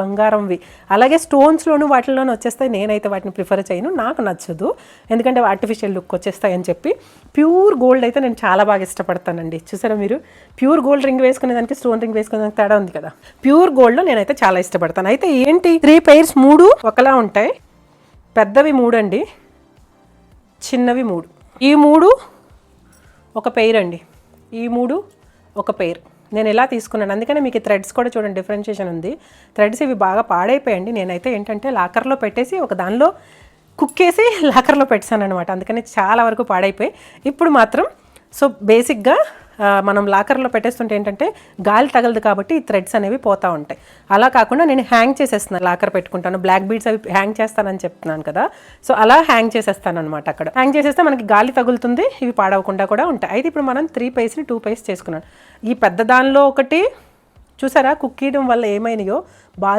బంగారంవి. అలాగే స్టోన్స్లోను వాటిల్లోనూ వచ్చేస్తాయి. నేనైతే వాటిని ప్రిఫర్ చేయను, నాకు నచ్చదు, ఎందుకంటే ఆర్టిఫిషియల్ లుక్ వచ్చేస్తాయని చెప్పి. ప్యూర్ గోల్డ్ అయితే నేను చాలా బాగా ఇష్టపడతానండి. చూసారా మీరు, ప్యూర్ గోల్డ్ రింగ్ వేసుకునేదానికి స్టోన్ రింగ్ వేసుకునేదానికి తేడా ఉంది కదా. ప్యూర్ గోల్డ్లో నేనైతే చాలా ఇష్టపడతాను. అయితే ఏంటి 3 pairs 3 ఒకలా ఉంటాయి. పెద్దవి 3 అండి, చిన్నవి 3. ఈ 3 ఒక పెయిర్ అండి, ఈ 3 ఒక పెయిర్. నేను ఎలా తీసుకున్నాను, అందుకనే మీకు థ్రెడ్స్ కూడా చూడండి డిఫరెన్షియేషన్ ఉంది. థ్రెడ్స్ ఇవి బాగా పాడైపోయండి. నేనైతే ఏంటంటే లాకర్లో పెట్టేసి ఒక దానిలో కుక్కేసి లాకర్లో పెట్టాను అనమాట. అందుకని చాలా వరకు పాడైపోయి. ఇప్పుడు మాత్రం సో బేసిక్గా మనం లాకర్లో పెట్టేస్తుంటే ఏంటంటే గాలి తగలదు కాబట్టి ఈ థ్రెడ్స్ అనేవి పోతూ ఉంటాయి. అలా కాకుండా నేను హ్యాంగ్ చేసేస్తున్నాను, లాకర్ పెట్టుకుంటాను. బ్లాక్ బీడ్స్ అవి హ్యాంగ్ చేస్తానని చెప్తున్నాను కదా, సో అలా హ్యాంగ్ చేసేస్తాను అనమాట. అక్కడ హ్యాంగ్ చేసేస్తే మనకి గాలి తగులుతుంది, ఇవి పాడవకుండా కూడా ఉంటాయి. అయితే ఇప్పుడు మనం 3 pairsని 2 pairs చేసుకున్నాను. ఈ పెద్ద దానిలో ఒకటి చూసారా కుక్కీయడం వల్ల ఏమైనాయో, బాల్స్